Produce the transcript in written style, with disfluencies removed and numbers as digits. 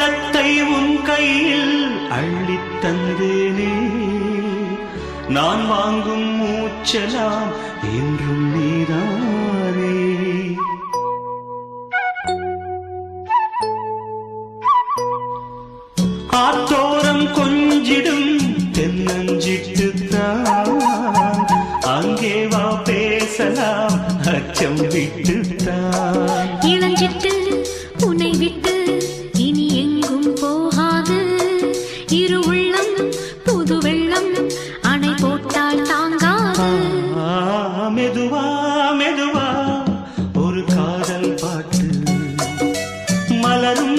உள்ளத்தை உன் கையில் அள்ளித் தந்தேனே நான் வாங்கும் மூச்சலாம் என்றும் நீதானே ஆத்தோரம் கொஞ்சிடும் தென்னஞ்சிட்டுத்தான் அங்கே வா பேசலாம் அச்சம் விட்டுத்தான் இளஞ்சிட்டு உன்னை விட்டு இனி எங்கும் போகாது இரு உள்ளம் புது வெள்ளம் அணை போட்டால் தாங்காது மெதுவா மெதுவா ஒரு காதல் பாட்டு மலரும்